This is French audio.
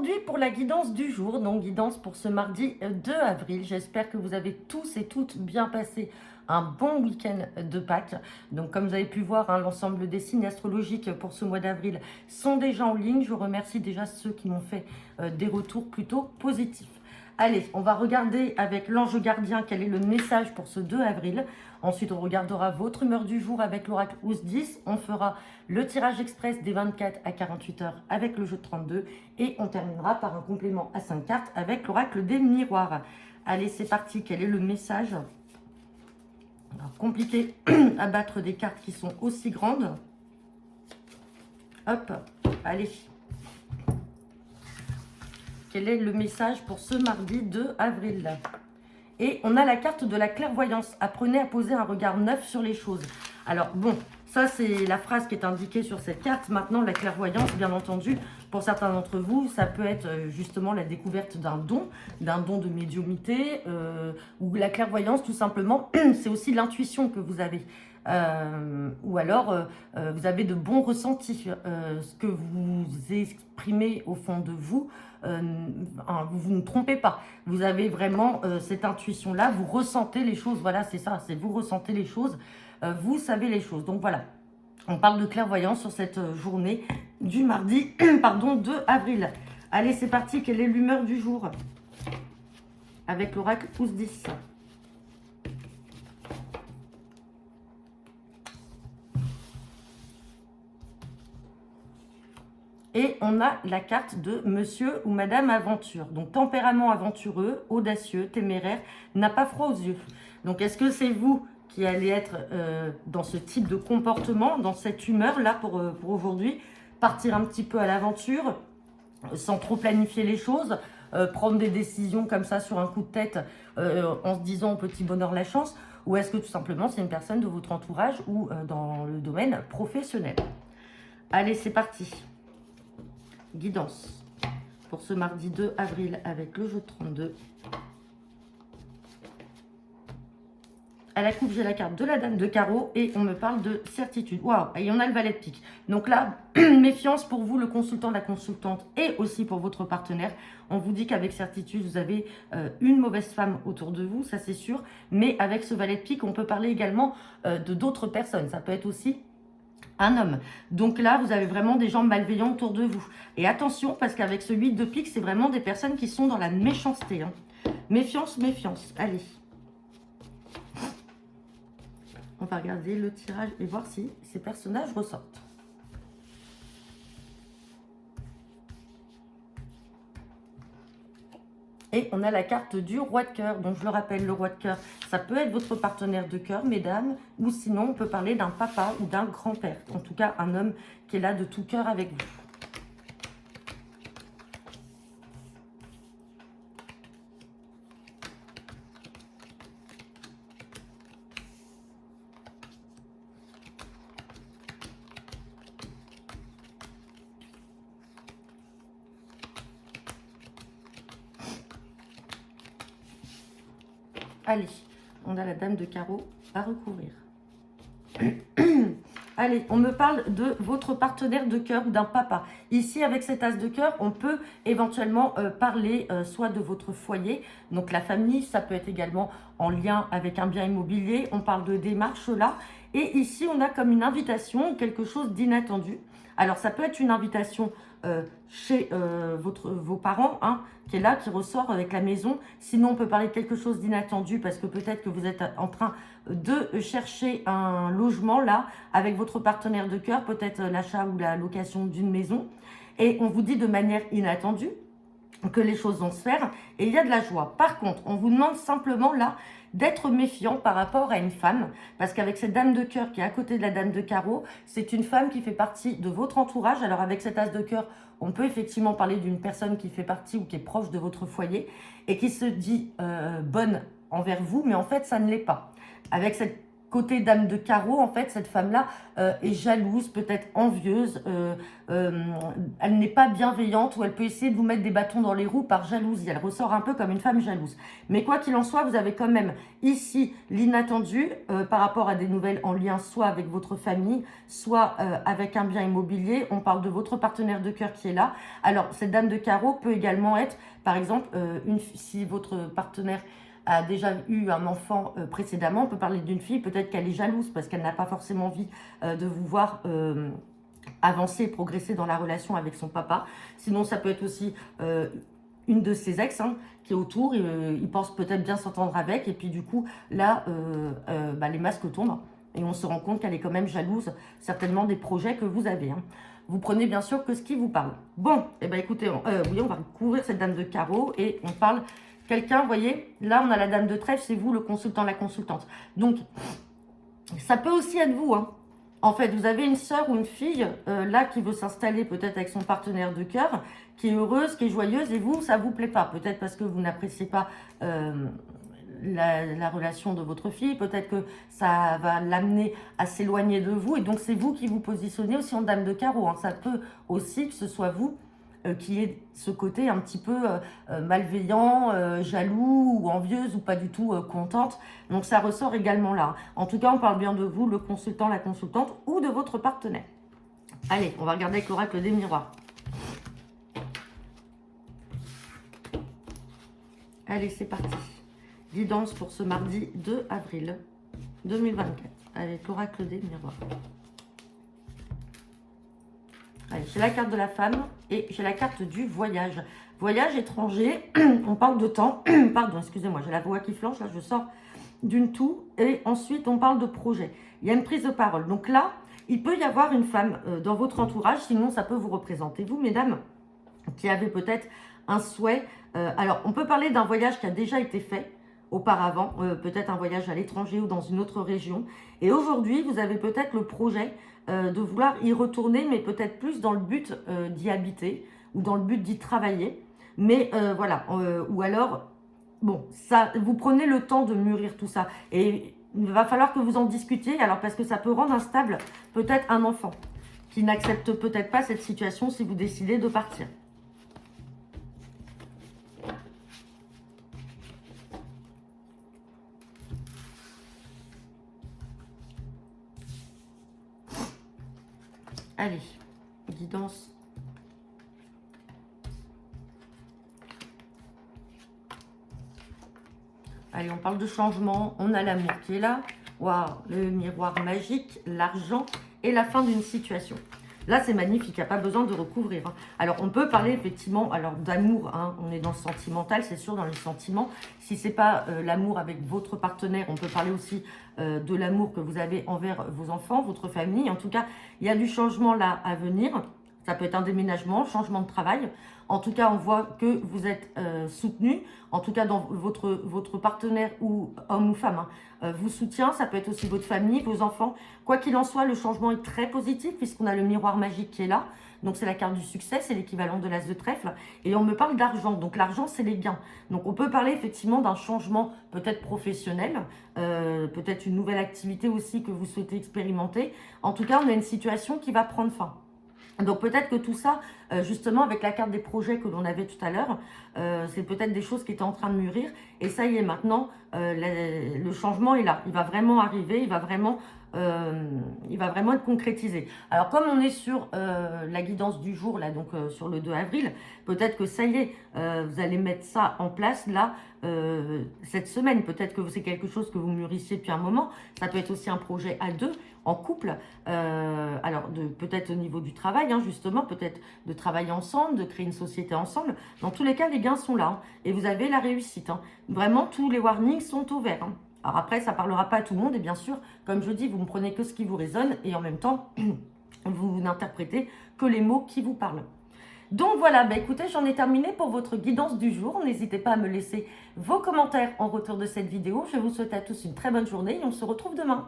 aujourd'hui pour la guidance du jour, donc guidance pour ce mardi 2 avril. J'espère que vous avez tous et toutes bien passé un bon week-end de Pâques. Donc comme vous avez pu voir, hein, l'ensemble des signes astrologiques pour ce mois d'avril sont déjà en ligne. Je remercie déjà ceux qui m'ont fait des retours plutôt positifs. Allez, on va regarder avec l'ange gardien quel est le message pour ce 2 avril. Ensuite, on regardera votre humeur du jour avec l'oracle Ous 10. On fera le tirage express des 24 à 48 heures avec le jeu de 32. Et on terminera par un complément à 5 cartes avec l'oracle des miroirs. Allez, c'est parti. Quel est le message? Alors, compliqué à battre des cartes qui sont aussi grandes. Hop, allez. Quel est le message pour ce mardi 2 avril? Et on a la carte de la clairvoyance. Apprenez à poser un regard neuf sur les choses. Alors bon, ça c'est la phrase qui est indiquée sur cette carte. Maintenant, la clairvoyance, bien entendu, pour certains d'entre vous, ça peut être justement la découverte d'un don de médiumnité, ou la clairvoyance, tout simplement, c'est aussi l'intuition que vous avez. Ou alors vous avez de bons ressentis, ce que vous exprimez au fond de vous, vous ne trompez pas, vous avez vraiment cette intuition là, vous ressentez les choses, voilà, c'est ça, c'est vous ressentez les choses, vous savez les choses. Donc voilà, on parle de clairvoyance sur cette journée du mardi pardon, 2 avril. Allez, c'est parti. Quelle est l'humeur du jour avec l'oracle Ous 10? Et on a la carte de Monsieur ou Madame Aventure. Donc, tempérament aventureux, audacieux, téméraire, n'a pas froid aux yeux. Donc, est-ce que c'est vous qui allez être dans ce type de comportement, dans cette humeur-là pour aujourd'hui? Partir un petit peu à l'aventure, sans trop planifier les choses, prendre des décisions comme ça sur un coup de tête, en se disant au petit bonheur la chance? Ou est-ce que tout simplement c'est une personne de votre entourage ou dans le domaine professionnel? Allez, c'est parti. Guidance pour ce mardi 2 avril avec le jeu de 32. À la coupe, j'ai la carte de la dame de carreau et on me parle de certitude. Waouh, et on a le valet de pique. Donc là, méfiance pour vous, le consultant, la consultante, et aussi pour votre partenaire. On vous dit qu'avec certitude, vous avez une mauvaise femme autour de vous, ça c'est sûr. Mais avec ce valet de pique, on peut parler également de d'autres personnes. Ça peut être aussi un homme. Donc là, vous avez vraiment des gens malveillants autour de vous. Et attention, parce qu'avec ce 8 de pique, c'est vraiment des personnes qui sont dans la méchanceté. Hein. Méfiance, méfiance. Allez. On va regarder le tirage et voir si ces personnages ressortent. Et on a la carte du roi de cœur. Donc, je le rappelle, le roi de cœur, ça peut être votre partenaire de cœur, mesdames. Ou sinon, on peut parler d'un papa ou d'un grand-père. En tout cas, un homme qui est là de tout cœur avec vous. Allez, on a la dame de carreau à recouvrir. Allez, on me parle de votre partenaire de cœur ou d'un papa. Ici, avec cet as de cœur, on peut éventuellement parler soit de votre foyer, donc la famille, ça peut être également en lien avec un bien immobilier. On parle de démarche là. Et ici, on a comme une invitation, quelque chose d'inattendu. Alors, ça peut être une invitation chez vos parents, hein, qui est là, qui ressort avec la maison. Sinon, on peut parler de quelque chose d'inattendu parce que peut-être que vous êtes en train de chercher un logement là avec votre partenaire de cœur, peut-être l'achat ou la location d'une maison. Et on vous dit de manière inattendue que les choses vont se faire et il y a de la joie. Par contre, on vous demande simplement là d'être méfiant par rapport à une femme, parce qu'avec cette dame de cœur qui est à côté de la dame de carreau, c'est une femme qui fait partie de votre entourage. Alors avec cet as de cœur, on peut effectivement parler d'une personne qui fait partie ou qui est proche de votre foyer et qui se dit bonne envers vous, mais en fait ça ne l'est pas. Avec cette côté dame de carreau, en fait, cette femme-là est jalouse, peut-être envieuse, elle n'est pas bienveillante ou elle peut essayer de vous mettre des bâtons dans les roues par jalousie. Elle ressort un peu comme une femme jalouse. Mais quoi qu'il en soit, vous avez quand même ici l'inattendu par rapport à des nouvelles en lien soit avec votre famille, soit avec un bien immobilier. On parle de votre partenaire de cœur qui est là. Alors, cette dame de carreau peut également être, par exemple, si votre partenaire a déjà eu un enfant précédemment, on peut parler d'une fille, peut-être qu'elle est jalouse parce qu'elle n'a pas forcément envie de vous voir avancer, progresser dans la relation avec son papa. Sinon, ça peut être aussi une de ses ex qui est autour, il pense peut-être bien s'entendre avec, et puis du coup, là, les masques tombent, et on se rend compte qu'elle est quand même jalouse, certainement des projets que vous avez. Vous prenez bien sûr que ce qui vous parle. Bon, et écoutez, oui, on va couvrir cette dame de carreau, et on parle... Quelqu'un, vous voyez, là, on a la dame de trèfle, c'est vous, le consultant, la consultante. Donc, ça peut aussi être vous. En fait, vous avez une sœur ou une fille, là, qui veut s'installer peut-être avec son partenaire de cœur, qui est heureuse, qui est joyeuse, et vous, ça ne vous plaît pas. Peut-être parce que vous n'appréciez pas la relation de votre fille, peut-être que ça va l'amener à s'éloigner de vous, et donc c'est vous qui vous positionnez aussi en dame de carreau. Ça peut aussi que ce soit vous qui est ce côté un petit peu malveillant, jaloux ou envieuse ou pas du tout contente. Donc ça ressort également là. En tout cas, on parle bien de vous, le consultant, la consultante ou de votre partenaire. Allez, on va regarder avec l'oracle des miroirs. Allez, c'est parti. Guidance pour ce mardi 2 avril 2024 avec l'oracle des miroirs. Allez, j'ai la carte de la femme et j'ai la carte du voyage. Voyage étranger, on parle de temps. Pardon, excusez-moi, j'ai la voix qui flanche. Là, je sors d'une toux. Et ensuite, on parle de projet. Il y a une prise de parole. Donc là, il peut y avoir une femme dans votre entourage. Sinon, ça peut vous représenter, vous, mesdames, qui avez peut-être un souhait. Alors, on peut parler d'un voyage qui a déjà été fait auparavant. Peut-être un voyage à l'étranger ou dans une autre région. Et aujourd'hui, vous avez peut-être le projet de vouloir y retourner, mais peut-être plus dans le but d'y habiter ou dans le but d'y travailler. Mais voilà, ou alors, bon, ça, vous prenez le temps de mûrir tout ça. Et il va falloir que vous en discutiez, alors parce que ça peut rendre instable peut-être un enfant qui n'accepte peut-être pas cette situation si vous décidez de partir. Allez, guidance. Allez, on parle de changement. On a l'amour qui est là. Waouh, le miroir magique, l'argent et la fin d'une situation. Là, c'est magnifique, il n'y a pas besoin de recouvrir. Alors, on peut parler effectivement d'amour. On est dans le sentimental, c'est sûr, dans les sentiments. Si ce n'est pas l'amour avec votre partenaire, on peut parler aussi de l'amour que vous avez envers vos enfants, votre famille. En tout cas, il y a du changement là à venir. Ça peut être un déménagement, changement de travail. En tout cas, on voit que vous êtes soutenu. En tout cas, dans votre partenaire ou homme ou femme vous soutient. Ça peut être aussi votre famille, vos enfants. Quoi qu'il en soit, le changement est très positif puisqu'on a le miroir magique qui est là. Donc, c'est la carte du succès, c'est l'équivalent de l'as de trèfle. Et on me parle d'argent. Donc, l'argent, c'est les gains. Donc, on peut parler effectivement d'un changement peut-être professionnel, peut-être une nouvelle activité aussi que vous souhaitez expérimenter. En tout cas, on a une situation qui va prendre fin. Donc peut-être que tout ça, justement avec la carte des projets que l'on avait tout à l'heure, c'est peut-être des choses qui étaient en train de mûrir. Et ça y est, maintenant, le changement est là. Il va vraiment arriver, il va vraiment être concrétisé. Alors comme on est sur la guidance du jour, là, donc sur le 2 avril, peut-être que ça y est, vous allez mettre ça en place là, cette semaine. Peut-être que c'est quelque chose que vous mûrissiez depuis un moment. Ça peut être aussi un projet à deux, en couple, alors peut-être au niveau du travail, justement, peut-être de travailler ensemble, de créer une société ensemble. Dans tous les cas, les gains sont là, et vous avez la réussite. Vraiment, tous les warnings sont au vert. Alors après, ça ne parlera pas à tout le monde, et bien sûr, comme je dis, vous ne prenez que ce qui vous résonne, et en même temps, vous n'interprétez que les mots qui vous parlent. Donc voilà, écoutez, j'en ai terminé pour votre guidance du jour. N'hésitez pas à me laisser vos commentaires en retour de cette vidéo. Je vous souhaite à tous une très bonne journée, et on se retrouve demain.